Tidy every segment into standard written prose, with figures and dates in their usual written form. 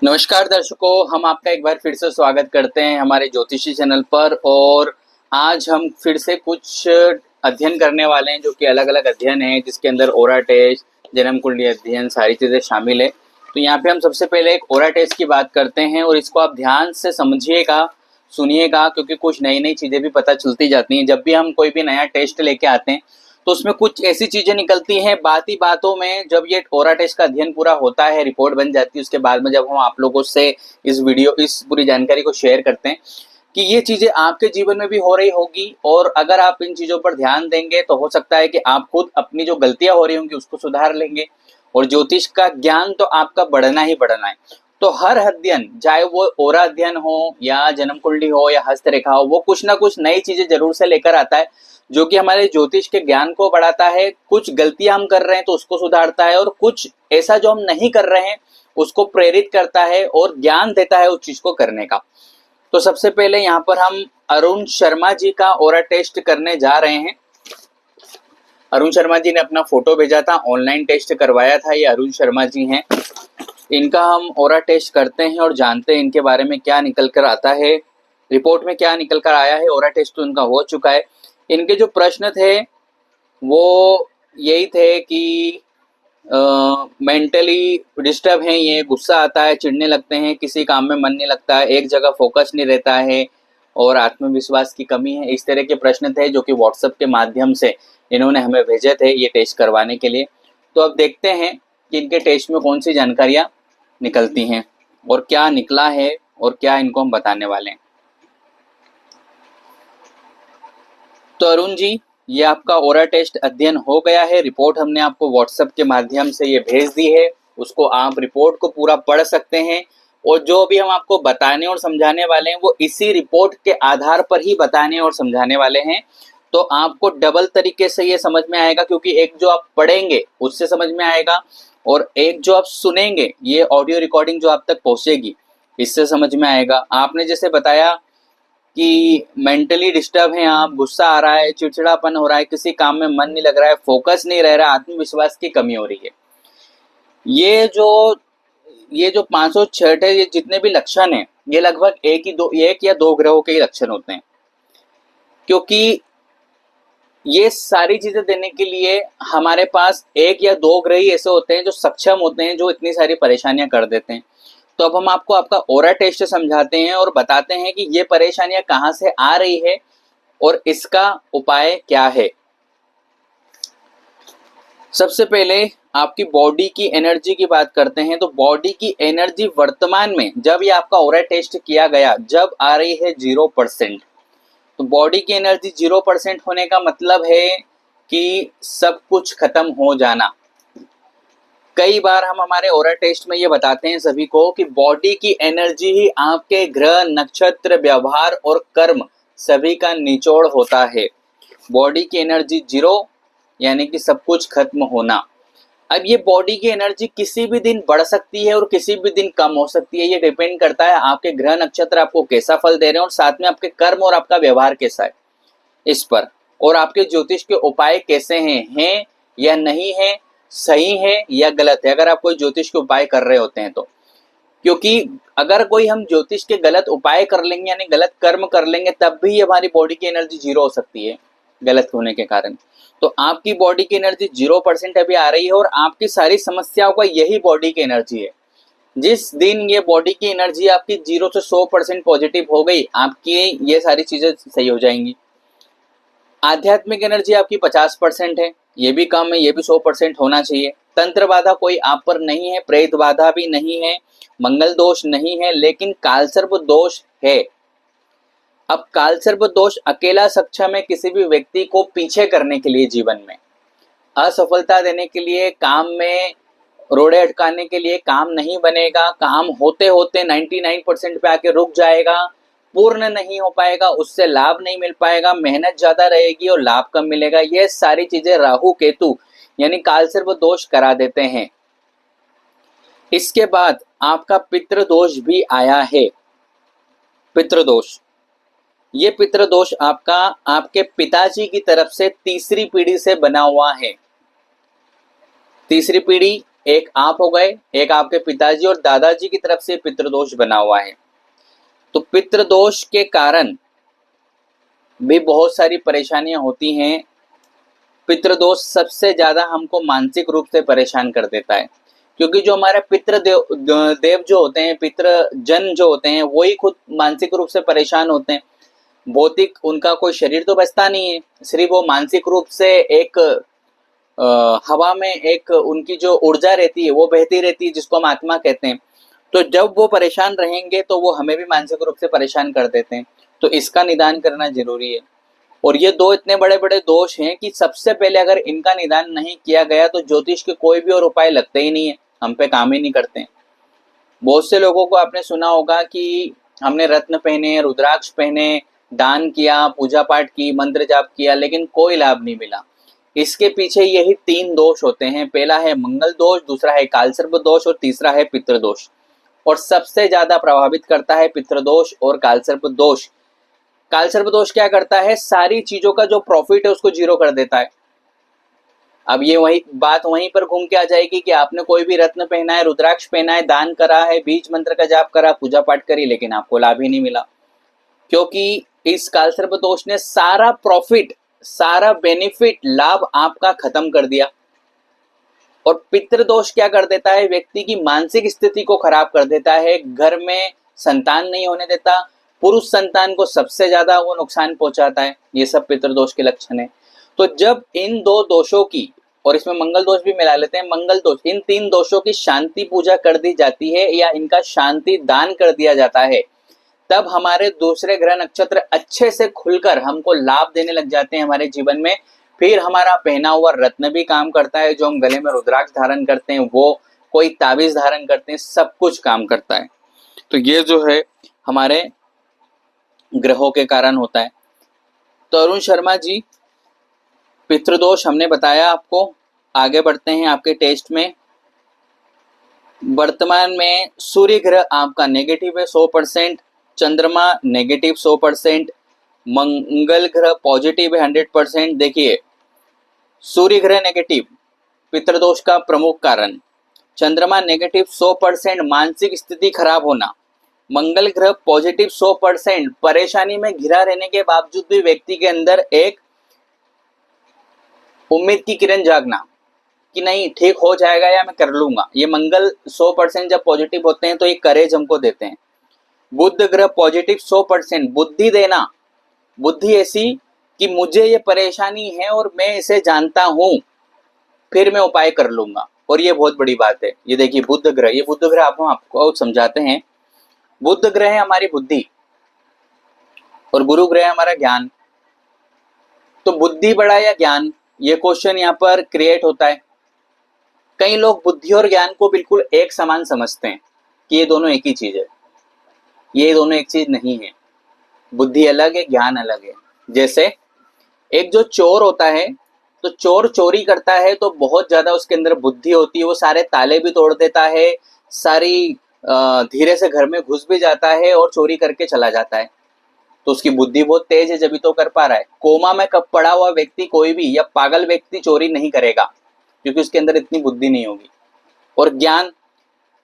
नमस्कार दर्शकों, हम आपका एक बार फिर से स्वागत करते हैं हमारे ज्योतिषी चैनल पर। और आज हम फिर से कुछ अध्ययन करने वाले हैं जो कि अलग अलग अध्ययन है, जिसके अंदर ओरा टेस्ट, जन्म कुंडली अध्ययन, सारी चीज़ें शामिल है। तो यहाँ पे हम सबसे पहले एक ओरा टेस्ट की बात करते हैं और इसको आप ध्यान से समझिएगा, सुनिएगा, क्योंकि कुछ नई नई चीज़ें भी पता चलती जाती हैं। जब भी हम कोई भी नया टेस्ट लेके आते हैं तो उसमें कुछ ऐसी चीजें निकलती हैं बात ही बातों में। जब ये ओरा टेस्ट का अध्ययन पूरा होता है, रिपोर्ट बन जाती है, उसके बाद में जब हम आप लोगों से इस पूरी जानकारी को शेयर करते हैं कि ये चीजें आपके जीवन में भी हो रही होगी, और अगर आप इन चीजों पर ध्यान देंगे तो हो सकता है कि आप खुद अपनी जो गलतियां हो रही होंगी उसको सुधार लेंगे। और ज्योतिष का ज्ञान तो आपका बढ़ना ही बढ़ना है। तो हर अध्ययन, चाहे वो ओरा अध्ययन हो या जन्म कुंडली हो या हस्तरेखा हो, वो कुछ ना कुछ नई चीजें जरूर से लेकर आता है जो कि हमारे ज्योतिष के ज्ञान को बढ़ाता है। कुछ गलतियां हम कर रहे हैं तो उसको सुधारता है, और कुछ ऐसा जो हम नहीं कर रहे हैं उसको प्रेरित करता है और ज्ञान देता है उस चीज को करने का। तो सबसे पहले यहाँ पर हम अरुण शर्मा जी का ओरा टेस्ट करने जा रहे हैं। अरुण शर्मा जी ने अपना फोटो भेजा था, ऑनलाइन टेस्ट करवाया था। ये अरुण शर्मा जी हैं। इनका हम ओरा टेस्ट करते हैं और जानते हैं इनके बारे में क्या निकल कर आता है, रिपोर्ट में क्या निकल कर आया है। ओरा टेस्ट तो इनका हो चुका है। इनके जो प्रश्न थे वो यही थे कि मेंटली डिस्टर्ब हैं, ये गुस्सा आता है, चिढ़ने लगते हैं, किसी काम में मन नहीं लगता है, एक जगह फोकस नहीं रहता है और आत्मविश्वास की कमी है। इस तरह के प्रश्न थे जो कि व्हाट्सएप के माध्यम से इन्होंने हमें भेजे थे ये टेस्ट करवाने के लिए। तो अब देखते हैं कि इनके टेस्ट में कौन सी जानकारियां निकलती हैं और क्या निकला है और क्या इनको हम बताने वाले हैं। तो अरुण जी, ये आपका ओरा टेस्ट अध्ययन हो गया है। रिपोर्ट हमने आपको व्हाट्सएप के माध्यम से ये भेज दी है। उसको आप रिपोर्ट को पूरा पढ़ सकते हैं, और जो भी हम आपको बताने और समझाने वाले हैं वो इसी रिपोर्ट के आधार पर ही बताने और समझाने वाले हैं। तो आपको डबल तरीके से ये समझ में आएगा, क्योंकि एक जो आप पढ़ेंगे उससे समझ में आएगा, और एक जो आप सुनेंगे, ये ऑडियो रिकॉर्डिंग जो आप तक पहुंचेगी, इससे समझ में आएगा। आपने जैसे बताया कि मेंटली डिस्टर्ब हैं आप, गुस्सा आ रहा है, चिड़चिड़ापन हो रहा है, किसी काम में मन नहीं लग रहा है, फोकस नहीं रह रहा, आत्मविश्वास की कमी हो रही है। ये जो 506 है, ये जितने भी लक्षण हैं, ये लगभग एक या दो ग्रहों के ही लक्षण होते हैं। क्योंकि ये सारी चीजें देने के लिए हमारे पास एक या दो ग्रह ही ऐसे होते हैं जो सक्षम होते हैं, जो इतनी सारी परेशानियां कर देते हैं। तो अब हम आपको आपका ओरा टेस्ट समझाते हैं और बताते हैं कि ये परेशानियां कहाँ से आ रही है और इसका उपाय क्या है। सबसे पहले आपकी बॉडी की एनर्जी की बात करते हैं। तो बॉडी की एनर्जी वर्तमान में, जब ये आपका ओरा टेस्ट किया गया, जब आ रही है 0%। तो बॉडी की एनर्जी 0% होने का मतलब है कि सब कुछ खत्म हो जाना। कई बार हम हमारे ओरा टेस्ट में ये बताते हैं सभी को कि बॉडी की एनर्जी ही आपके ग्रह, नक्षत्र, व्यवहार और कर्म सभी का निचोड़ होता है। बॉडी की एनर्जी 0 यानी कि सब कुछ खत्म होना। अब ये बॉडी की एनर्जी किसी भी दिन बढ़ सकती है और किसी भी दिन कम हो सकती है। ये डिपेंड करता है आपके ग्रह, नक्षत्र आपको कैसा फल दे रहे हैं, और साथ में आपके कर्म और आपका व्यवहार कैसा है इस पर, और आपके ज्योतिष के उपाय कैसे हैं या नहीं है, सही है या गलत है, अगर आप कोई ज्योतिष के उपाय कर रहे होते हैं तो। क्योंकि अगर कोई हम ज्योतिष के गलत उपाय कर लेंगे, यानी गलत कर्म कर लेंगे, तब भी हमारी बॉडी की एनर्जी 0 हो सकती है गलत होने के कारण। तो आपकी बॉडी की एनर्जी 0% अभी आ रही है, और आपकी सारी समस्याओं का यही बॉडी की एनर्जी है। जिस दिन ये बॉडी की एनर्जी आपकी 0 से 100% पॉजिटिव हो गई, आपकी ये सारी चीजें सही हो जाएंगी। आध्यात्मिक एनर्जी आपकी 50% है, ये भी कम है, ये भी 100% होना चाहिए। तंत्र बाधा कोई आप पर नहीं है, प्रेत बाधा भी नहीं है, मंगल दोष नहीं है, लेकिन कालसर्प दोष है। अब कालसर्प दोष अकेला सक्षम है किसी भी व्यक्ति को पीछे करने के लिए, जीवन में असफलता देने के लिए, काम में रोड़े अटकाने के लिए। काम नहीं बनेगा, काम होते होते 99% पे आके रुक जाएगा, पूर्ण नहीं हो पाएगा, उससे लाभ नहीं मिल पाएगा, मेहनत ज्यादा रहेगी और लाभ कम मिलेगा। ये सारी चीजें राहु केतु यानी कालसर्प दोष करा देते हैं। इसके बाद आपका पितृदोष भी आया है। पितृदोष, ये पितृदोष आपका आपके पिताजी की तरफ से तीसरी पीढ़ी से बना हुआ है। तीसरी पीढ़ी एक आप हो गए, एक आपके पिताजी और दादाजी की तरफ से पितृदोष बना हुआ है। तो पितृदोष के कारण भी बहुत सारी परेशानियां होती हैं। पितृदोष सबसे ज्यादा हमको मानसिक रूप से परेशान कर देता है, क्योंकि जो हमारे देव जो होते हैं, पितृजन जो होते हैं, वही खुद मानसिक रूप से परेशान होते हैं। भौतिक उनका कोई शरीर तो बचता नहीं है, सिर्फ वो मानसिक रूप से एक हवा में एक उनकी जो ऊर्जा रहती है वो बहती रहती है, जिसको हम आत्मा कहते हैं। तो जब वो परेशान रहेंगे तो वो हमें भी मानसिक रूप से परेशान कर देते हैं। तो इसका निदान करना जरूरी है। और ये दो इतने बड़े बड़े दोष हैं कि सबसे पहले अगर इनका निदान नहीं किया गया तो ज्योतिष के कोई भी और उपाय लगते ही नहीं है, हम पे काम ही नहीं करते हैं। बहुत से लोगों को आपने सुना होगा कि हमने रत्न पहने, रुद्राक्ष पहने, दान किया, पूजा पाठ की, मंत्र जाप किया, लेकिन कोई लाभ नहीं मिला। इसके पीछे यही 3 दोष होते हैं। पहला है मंगल दोष, दूसरा है कालसर्प दोष और तीसरा है पितृदोष। और सबसे ज्यादा प्रभावित करता है पितृदोष और कालसर्प दोष। कालसर्प दोष क्या करता है, सारी चीजों का जो प्रॉफिट है उसको जीरो कर देता है। अब ये वही बात वहीं पर घूम के आ जाएगी कि आपने कोई भी रत्न पहना है, रुद्राक्ष पहना है, दान करा है, बीज मंत्र का जाप करा, पूजा पाठ करी, लेकिन आपको लाभ ही नहीं मिला, क्योंकि इस कालसर्प दोष ने सारा प्रॉफिट, सारा बेनिफिट, लाभ आपका खत्म कर दिया। और पितृदोष क्या कर देता है, व्यक्ति की मानसिक स्थिति को खराब कर देता है, घर में संतान नहीं होने देता, पुरुष संतान को सबसे ज्यादा वो नुकसान पहुंचाता है। ये सब पितृदोष के लक्षण है। तो जब इन 2 दोषों की, और इसमें मंगल दोष भी मिला लेते हैं, मंगल दोष, इन 3 दोषों की शांति पूजा कर दी जाती है या इनका शांति दान कर दिया जाता है, तब हमारे दूसरे ग्रह नक्षत्र अच्छे से खुलकर हमको लाभ देने लग जाते हैं हमारे जीवन में। फिर हमारा पहना हुआ रत्न भी काम करता है, जो हम गले में रुद्राक्ष धारण करते हैं, वो कोई ताबीज धारण करते हैं, सब कुछ काम करता है। तो ये जो है हमारे ग्रहों के कारण होता है। तो अरुण शर्मा जी, पितृदोष हमने बताया आपको। आगे बढ़ते हैं आपके टेस्ट में। वर्तमान में सूर्य ग्रह आपका नेगेटिव है 100%, चंद्रमा नेगेटिव 100%, मंगल ग्रह पॉजिटिव है 100%। देखिए, सूर्य ग्रह नेगेटिव पितृदोष का प्रमुख कारण, चंद्रमा नेगेटिव 100%, मानसिक स्थिति खराब होना, मंगल ग्रह पॉजिटिव 100%, परेशानी में घिरा रहने के बावजूद भी व्यक्ति के अंदर एक उम्मीद की किरण जागना कि नहीं ठीक हो जाएगा या मैं कर लूंगा। ये मंगल 100% जब पॉजिटिव होते हैं तो ये करेज हमको देते हैं। बुध ग्रह पॉजिटिव 100%, बुद्धि देना, बुद्धि ऐसी कि मुझे ये परेशानी है और मैं इसे जानता हूं, फिर मैं उपाय कर लूंगा। और ये बहुत बड़ी बात है। ये देखिए बुध ग्रह, ये बुध ग्रह आपको समझाते हैं। बुध ग्रह है हमारी बुद्धि और गुरु ग्रह है हमारा ज्ञान। तो बुद्धि बड़ा या ज्ञान, ये क्वेश्चन यहाँ पर क्रिएट होता है। कई लोग बुद्धि और ज्ञान को बिल्कुल एक समान समझते हैं कि ये दोनों एक ही चीज है। ये दोनों एक चीज नहीं है, बुद्धि अलग है, ज्ञान अलग है। जैसे एक जो चोर होता है, तो चोर चोरी करता है तो बहुत ज्यादा उसके अंदर बुद्धि होती है, वो सारे ताले भी तोड़ देता है, सारी धीरे से घर में घुस भी जाता है और चोरी करके चला जाता है। तो उसकी बुद्धि बहुत तेज है, जब भी तो कर पा रहा है। कोमा में कब पड़ा हुआ व्यक्ति कोई भी या पागल व्यक्ति चोरी नहीं करेगा, क्योंकि उसके अंदर इतनी बुद्धि नहीं होगी। और ज्ञान,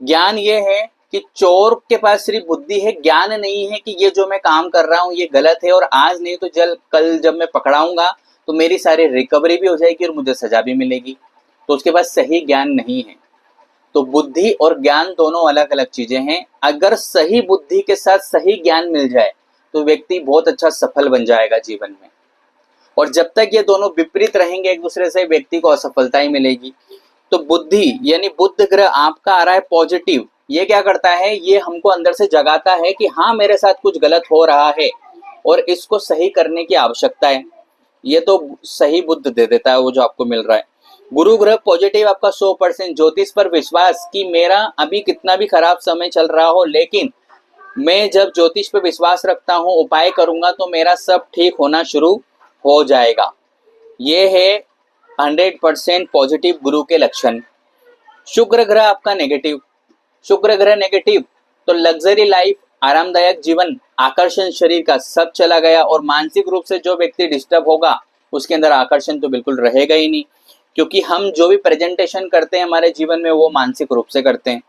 ज्ञान ये है कि चोर के पास सिर्फ बुद्धि है, ज्ञान नहीं है कि ये जो मैं काम कर रहा हूँ ये गलत है, और आज नहीं तो कल जब मैं पकड़ाऊंगा तो मेरी सारी रिकवरी भी हो जाएगी और मुझे सजा भी मिलेगी। तो उसके पास सही ज्ञान नहीं है। तो बुद्धि और ज्ञान दोनों अलग अलग चीजें हैं। अगर सही बुद्धि के साथ सही ज्ञान मिल जाए तो व्यक्ति बहुत अच्छा सफल बन जाएगा जीवन में। और जब तक ये दोनों विपरीत रहेंगे एक दूसरे से, व्यक्ति को असफलता ही मिलेगी। तो बुद्धि यानी बुध ग्रह आपका आ रहा है पॉजिटिव, ये क्या करता है, ये हमको अंदर से जगाता है कि हाँ मेरे साथ कुछ गलत हो रहा है और इसको सही करने की आवश्यकता है। ये तो सही बुद्ध दे देता है वो जो आपको मिल रहा है। गुरु ग्रह पॉजिटिव आपका 100%, ज्योतिष पर विश्वास कि मेरा अभी कितना भी खराब समय चल रहा हो, लेकिन मैं जब ज्योतिष पर विश्वास रखता हूँ, उपाय करूंगा तो मेरा सब ठीक होना शुरू हो जाएगा। ये है 100% पॉजिटिव गुरु के लक्षण। शुक्र ग्रह आपका नेगेटिव, शुक्र ग्रह नेगेटिव तो लग्जरी लाइफ, आरामदायक जीवन, आकर्षण शरीर का सब चला गया। और मानसिक रूप से जो व्यक्ति डिस्टर्ब होगा उसके अंदर आकर्षण तो बिल्कुल रहेगा ही नहीं। क्योंकि हम जो भी प्रेजेंटेशन करते हैं हमारे जीवन में वो मानसिक रूप से करते हैं।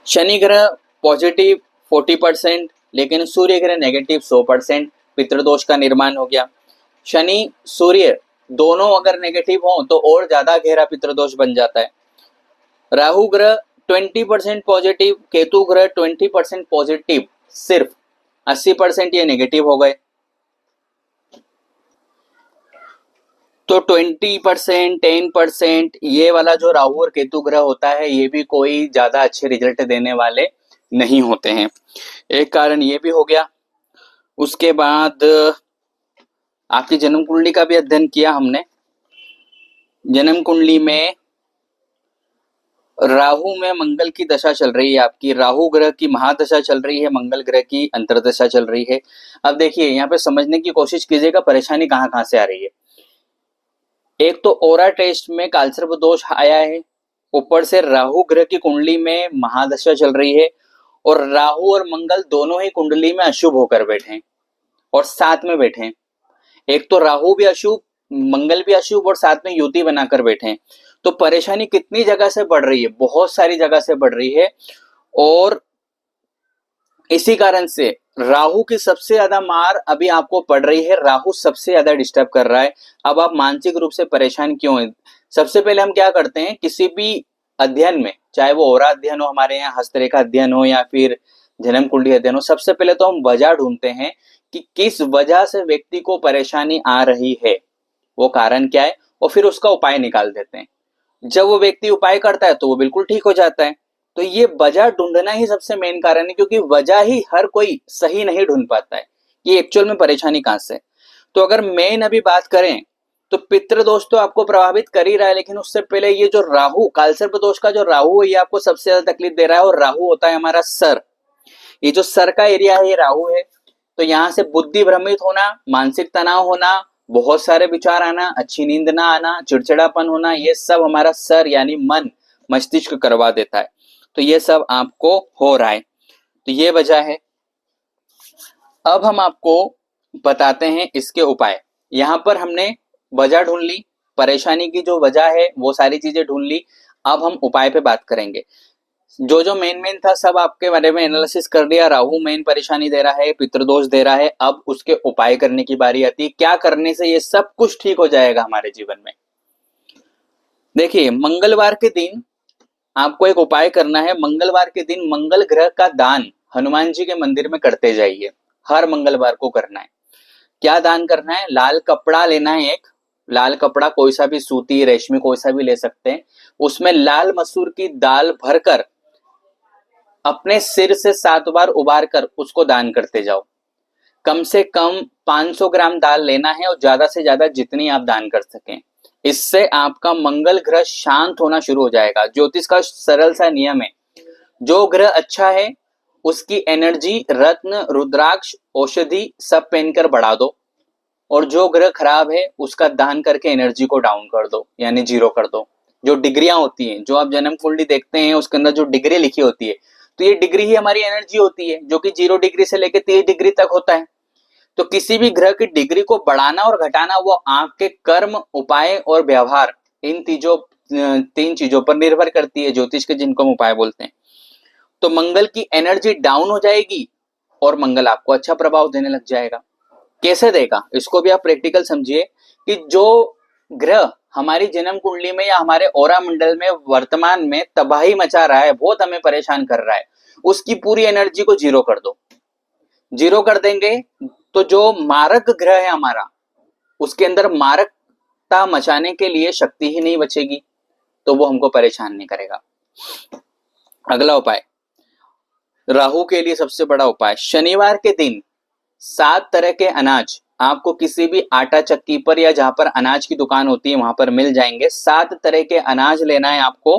शनि ग्रह पॉजिटिव 40%, लेकिन सूर्य ग्रह नेगेटिव 100%, पितृदोष का निर्माण हो गया। शनि सूर्य दोनों अगर नेगेटिव हो तो और ज्यादा गहरा पितृदोष बन जाता है। राहु ग्रह 20% पॉजिटिव, केतु ग्रह 20% पॉजिटिव, सिर्फ 80% ये नेगेटिव हो गए। तो 20%, 10% ये वाला जो राहु और केतु ग्रह होता है ये भी कोई ज्यादा अच्छे रिजल्ट देने वाले नहीं होते हैं। एक कारण ये भी हो गया। उसके बाद आपकी जन्म कुंडली का भी अध्ययन किया हमने। जन्म कुंडली में राहु में मंगल की दशा चल रही है, आपकी राहु ग्रह की महादशा चल रही है, मंगल ग्रह की अंतर्दशा चल रही है। अब देखिए यहाँ पे समझने की कोशिश कीजिएगा परेशानी कहाँ कहाँ से आ रही है। एक तो ओरा टेस्ट में कालसर्प दोष आया है, ऊपर से राहु ग्रह की कुंडली में महादशा चल रही है, और राहु और मंगल दोनों ही कुंडली में अशुभ होकर बैठे हैं और साथ में बैठे हैं। एक तो राहु भी अशुभ, मंगल भी अशुभ और साथ में युति बनाकर बैठे हैं। तो परेशानी कितनी जगह से बढ़ रही है, बहुत सारी जगह से बढ़ रही है। और इसी कारण से राहु की सबसे ज्यादा मार अभी आपको पड़ रही है, राहु सबसे ज्यादा डिस्टर्ब कर रहा है। अब आप मानसिक रूप से परेशान क्यों हैं? सबसे पहले हम क्या करते हैं, किसी भी अध्ययन में, चाहे वो ओरा अध्ययन हो, हमारे यहाँ हस्तरेखा अध्ययन हो या फिर जन्म कुंडली अध्ययन हो, सबसे पहले तो हम वजह ढूंढते हैं कि किस वजह से व्यक्ति को परेशानी आ रही है, वो कारण क्या है, और फिर उसका उपाय निकाल देते हैं। जब वो व्यक्ति उपाय करता है तो वो बिल्कुल ठीक हो जाता है। तो ये वजह ढूंढना ही सबसे मेन कारण है, क्योंकि वजह ही हर कोई सही नहीं ढूंढ पाता है कि एक्चुअल में परेशानी कहां से। तो अगर मेन अभी बात करें तो पितृदोष तो आपको प्रभावित कर ही रहा है, लेकिन उससे पहले ये जो राहु, कालसर्प दोष का जो राहु है ये आपको सबसे ज्यादा तकलीफ दे रहा है। और राहु होता है हमारा सर, ये जो सर का एरिया है ये राहु है। तो यहाँ से बुद्धि भ्रमित होना, मानसिक तनाव होना, बहुत सारे विचार आना, अच्छी नींद ना आना, चिड़चिड़ापन होना, ये सब हमारा सर यानी मन, मस्तिष्क करवा देता है। तो ये सब आपको हो रहा है, तो ये वजह है। अब हम आपको बताते हैं इसके उपाय। यहाँ पर हमने वजह ढूंढ ली, परेशानी की जो वजह है वो सारी चीजें ढूंढ ली। अब हम उपाय पे बात करेंगे। जो जो मेन था सब आपके बारे में एनालिसिस कर लिया। राहु मेन परेशानी दे रहा है, पितृदोष दे रहा है, अब उसके उपाय करने की बारी आती है। क्या करने से ये सब कुछ ठीक हो जाएगा हमारे जीवन में। देखिए, मंगलवार के दिन आपको एक उपाय करना है। मंगलवार के दिन मंगल ग्रह का दान हनुमान जी के मंदिर में करते जाइए, हर मंगलवार को करना है। क्या दान करना है, लाल कपड़ा लेना है, एक लाल कपड़ा, कोई सा भी सूती रेशमी कोई सा भी ले सकते हैं। उसमें लाल मसूर की दाल भरकर अपने सिर से 7 बार उबार कर उसको दान करते जाओ। कम से कम 500 ग्राम दाल लेना है और ज्यादा से ज्यादा जितनी आप दान कर सकें। इससे आपका मंगल ग्रह शांत होना शुरू हो जाएगा। ज्योतिष का सरल सा नियम है, जो ग्रह अच्छा है उसकी एनर्जी रत्न, रुद्राक्ष, औषधि सब पहनकर बढ़ा दो, और जो ग्रह खराब है उसका दान करके एनर्जी को डाउन कर दो, यानी जीरो कर दो। जो डिग्रियां होती हैं, जो आप जन्म कुंडली देखते हैं उसके अंदर जो डिग्री लिखी होती है, तो ये डिग्री ही हमारी एनर्जी होती है, जो कि 0 डिग्री से लेकर 30 डिग्री तक होता है। तो किसी भी ग्रह की डिग्री को बढ़ाना और घटाना वो आपके कर्म, उपाय और व्यवहार, इन 3 चीजों पर निर्भर करती है, ज्योतिष के जिनको हम उपाय बोलते हैं। तो मंगल की एनर्जी डाउन हो जाएगी और मंगल आपको अच्छा प्रभाव देने लग जाएगा। कैसे देगा, इसको भी आप प्रैक्टिकल समझिए कि जो ग्रह हमारी जन्म कुंडली में या हमारे ओरा मंडल में वर्तमान में तबाही मचा रहा है, बहुत हमें परेशान कर रहा है, उसकी पूरी एनर्जी को जीरो कर दो। जीरो कर देंगे तो जो मारक ग्रह है हमारा, उसके अंदर मारकता मचाने के लिए शक्ति ही नहीं बचेगी, तो वो हमको परेशान नहीं करेगा। अगला उपाय, राहु के लिए सबसे बड़ा उपाय, शनिवार के दिन 7 तरह के अनाज आपको किसी भी आटा चक्की पर या जहां पर अनाज की दुकान होती है वहां पर मिल जाएंगे। 7 तरह के अनाज लेना है आपको,